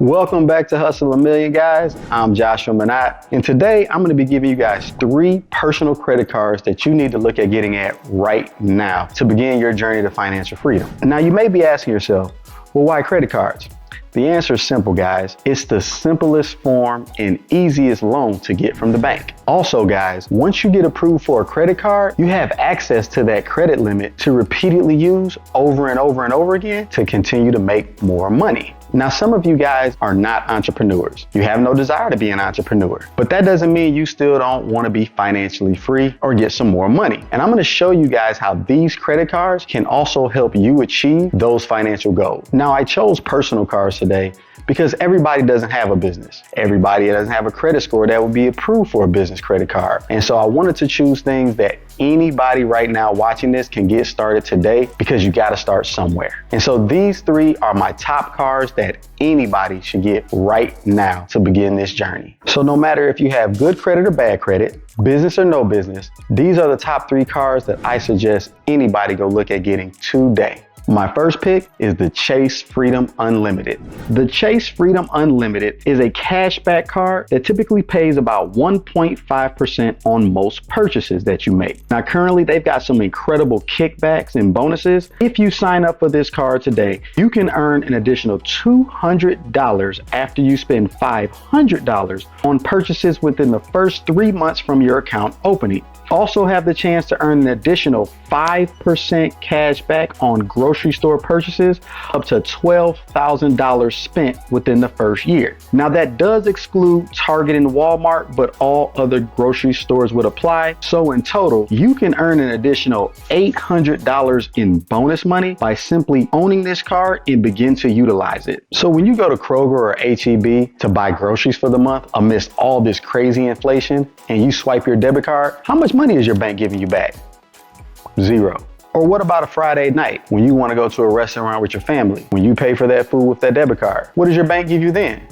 Welcome back to Hustle a Million, guys. I'm Joshua Minot, and today I'm going to be giving you guys 3 personal credit cards that you need to look at getting at right now to begin your journey to financial freedom. Now, you may be asking yourself, well, why credit cards? The answer is simple, guys. It's the simplest form and easiest loan to get from the bank. Also, guys, once you get approved for a credit card, you have access to that credit limit to repeatedly use over and over and over again to continue to make more money. Now, some of you guys are not entrepreneurs. You have no desire to be an entrepreneur, but that doesn't mean you still don't want to be financially free or get some more money. And I'm going to show you guys how these credit cards can also help you achieve those financial goals. Now, I chose personal cards today because everybody doesn't have a business. Everybody doesn't have a credit score that would be approved for a business credit card. And so I wanted to choose things that anybody right now watching this can get started today, because you got to start somewhere. And so these 3 are my top cards that anybody should get right now to begin this journey. So no matter if you have good credit or bad credit, business or no business, these are the top 3 cards that I suggest anybody go look at getting today. My first pick is the Chase Freedom Unlimited. The Chase Freedom Unlimited is a cashback card that typically pays about 1.5% on most purchases that you make. Now, currently, they've got some incredible kickbacks and bonuses. If you sign up for this card today, you can earn an additional $200 after you spend $500 on purchases within the first 3 months from your account opening. Also have the chance to earn an additional 5% cash back on grocery store purchases up to $12,000 spent within the first year. Now, that does exclude Target and Walmart, but all other grocery stores would apply. So in total, you can earn an additional $800 in bonus money by simply owning this card and begin to utilize it. So when you go to Kroger or H-E-B to buy groceries for the month amidst all this crazy inflation and you swipe your debit card, how much money is your bank giving you back? 0. Or what about a Friday night when you want to go to a restaurant with your family? When you pay for that food with that debit card, what does your bank give you then?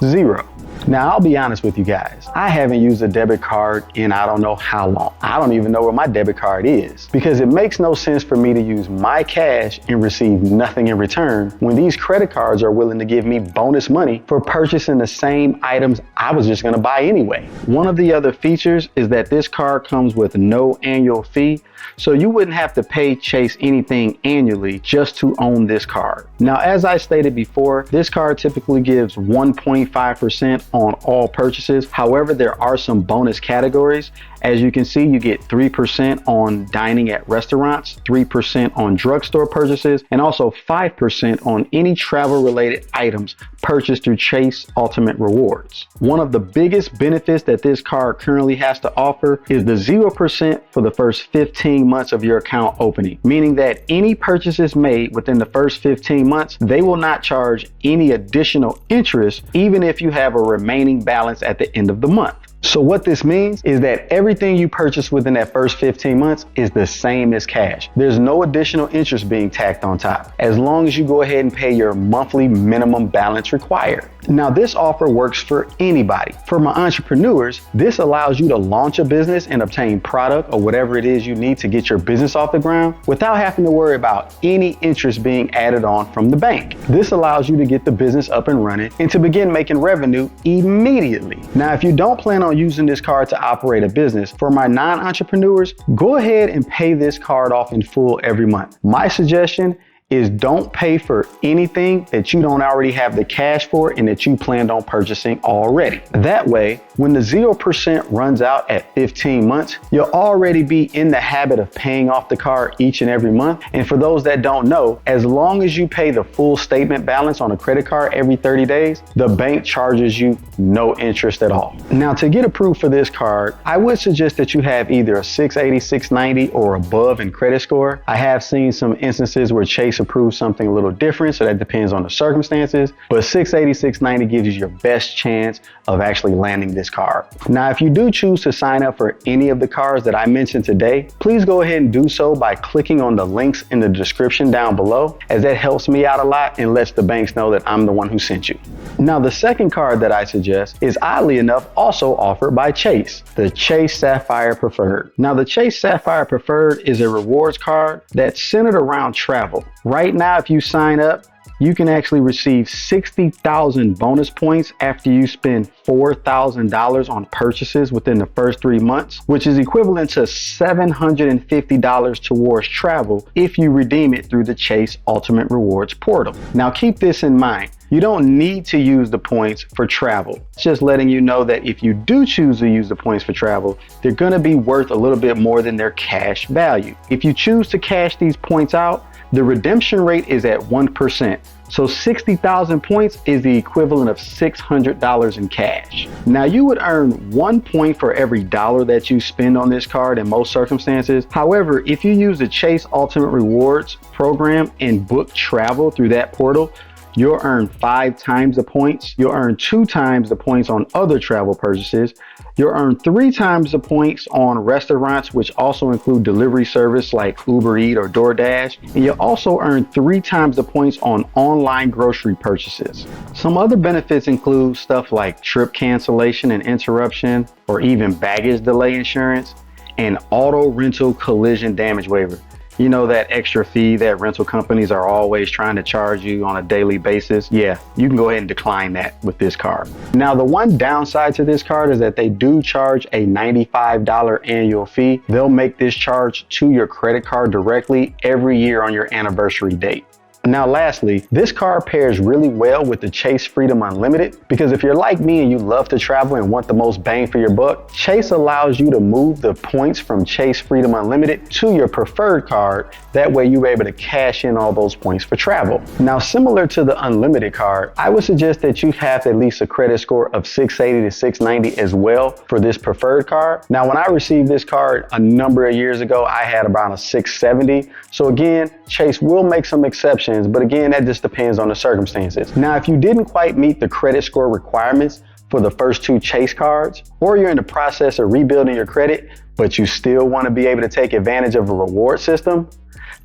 0. Now, I'll be honest with you guys. I haven't used a debit card in I don't know how long. I don't even know where my debit card is, because it makes no sense for me to use my cash and receive nothing in return when these credit cards are willing to give me bonus money for purchasing the same items I was just going to buy anyway. One of the other features is that this card comes with no annual fee, so you wouldn't have to pay Chase anything annually just to own this card. Now, as I stated before, this card typically gives 1.5% on all purchases. However, there are some bonus categories. As you can see, you get 3% on dining at restaurants, 3% on drugstore purchases, and also 5% on any travel-related items purchased through Chase Ultimate Rewards. One of the biggest benefits that this card currently has to offer is the 0% for the first 15 months of your account opening, meaning that any purchases made within the first 15 months, they will not charge any additional interest, even if you have a remaining balance at the end of the month. So what this means is that everything you purchase within that first 15 months is the same as cash. There's no additional interest being tacked on top, as long as you go ahead and pay your monthly minimum balance required. Now, this offer works for anybody. For my entrepreneurs, this allows you to launch a business and obtain product or whatever it is you need to get your business off the ground without having to worry about any interest being added on from the bank. This allows you to get the business up and running and to begin making revenue immediately. Now, if you don't plan on using this card to operate a business, for my non-entrepreneurs, go ahead and pay this card off in full every month. My suggestion is don't pay for anything that you don't already have the cash for and that you planned on purchasing already. That way, when the 0% runs out at 15 months, you'll already be in the habit of paying off the card each and every month. And for those that don't know, as long as you pay the full statement balance on a credit card every 30 days, the bank charges you no interest at all. Now, to get approved for this card, I would suggest that you have either a 680, 690 or above in credit score. I have seen some instances where Chase approves something a little different, so that depends on the circumstances, but 680, 690 gives you your best chance of actually landing this card. Now, if you do choose to sign up for any of the cards that I mentioned today, please go ahead and do so by clicking on the links in the description down below, as that helps me out a lot and lets the banks know that I'm the one who sent you. Now, the second card that I suggest is oddly enough also offered by Chase, the Chase Sapphire Preferred. Now, the Chase Sapphire Preferred is a rewards card that's centered around travel. Right now, if you sign up, you can actually receive 60,000 bonus points after you spend $4,000 on purchases within the first 3 months, which is equivalent to $750 towards travel if you redeem it through the Chase Ultimate Rewards portal. Now keep this in mind. You don't need to use the points for travel. It's just letting you know that if you do choose to use the points for travel, they're going to be worth a little bit more than their cash value. If you choose to cash these points out, the redemption rate is at 1%. So 60,000 points is the equivalent of $600 in cash. Now you would earn 1 point for every dollar that you spend on this card in most circumstances. However, if you use the Chase Ultimate Rewards program and book travel through that portal, you'll earn 5 times the points. You'll earn 2 times the points on other travel purchases. You'll earn 3 times the points on restaurants, which also include delivery service like Uber Eats or DoorDash. And you'll also earn 3 times the points on online grocery purchases. Some other benefits include stuff like trip cancellation and interruption, or even baggage delay insurance, and auto rental collision damage waiver. You know, that extra fee that rental companies are always trying to charge you on a daily basis? Yeah, you can go ahead and decline that with this card. Now, the one downside to this card is that they do charge a $95 annual fee. They'll make this charge to your credit card directly every year on your anniversary date. Now, lastly, this card pairs really well with the Chase Freedom Unlimited, because if you're like me and you love to travel and want the most bang for your buck, Chase allows you to move the points from Chase Freedom Unlimited to your preferred card. That way you're able to cash in all those points for travel. Now, similar to the Unlimited card, I would suggest that you have at least a credit score of 680 to 690 as well for this preferred card. Now, when I received this card a number of years ago, I had about a 670. So again, Chase will make some exceptions, but again, that just depends on the circumstances. Now, if you didn't quite meet the credit score requirements for the first 2 Chase cards, or you're in the process of rebuilding your credit, but you still want to be able to take advantage of a reward system,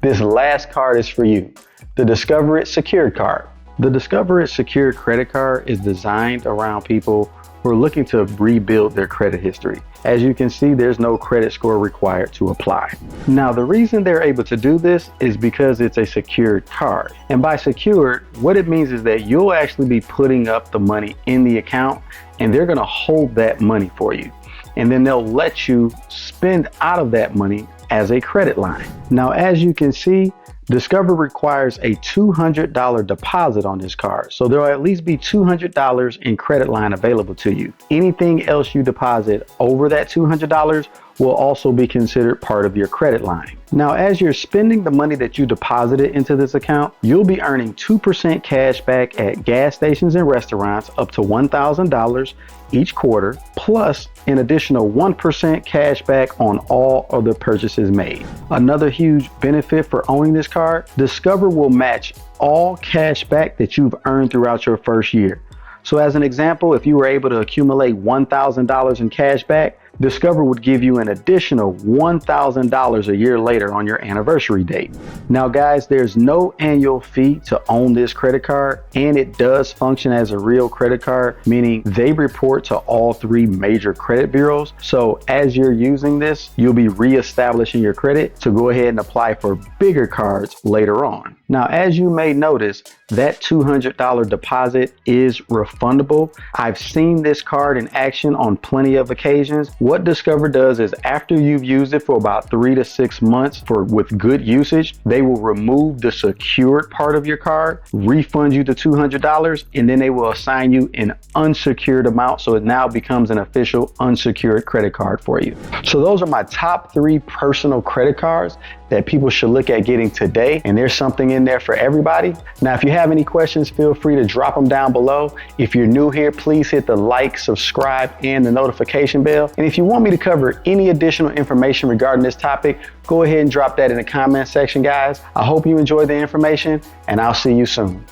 this last card is for you, the Discover It Secured card. The Discover It Secured credit card is designed around people who are looking to rebuild their credit history. As you can see, there's no credit score required to apply. Now, the reason they're able to do this is because it's a secured card. And by secured, what it means is that you'll actually be putting up the money in the account, and they're gonna hold that money for you. And then they'll let you spend out of that money as a credit line. Now, as you can see, Discover requires a $200 deposit on this card, so there will at least be $200 in credit line available to you. Anything else you deposit over that $200 will also be considered part of your credit line. Now, as you're spending the money that you deposited into this account, you'll be earning 2% cash back at gas stations and restaurants up to $1,000 each quarter, plus an additional 1% cash back on all other purchases made. Another huge benefit for owning this card, Discover will match all cash back that you've earned throughout your first year. So as an example, if you were able to accumulate $1,000 in cash back, Discover would give you an additional $1,000 a year later on your anniversary date. Now guys, there's no annual fee to own this credit card, and it does function as a real credit card, meaning they report to all 3 major credit bureaus. So as you're using this, you'll be reestablishing your credit to go ahead and apply for bigger cards later on. Now, as you may notice, that $200 deposit is refundable. I've seen this card in action on plenty of occasions. What Discover does is after you've used it for about 3 to 6 months with good usage, they will remove the secured part of your card, refund you the $200, and then they will assign you an unsecured amount, so it now becomes an official unsecured credit card for you. So those are my top 3 personal credit cards that people should look at getting today, and there's something in there for everybody. Now, if you have any questions, feel free to drop them down below. If you're new here, please hit the like, subscribe, and the notification bell. And if you want me to cover any additional information regarding this topic, go ahead and drop that in the comment section, guys. I hope you enjoyed the information, and I'll see you soon.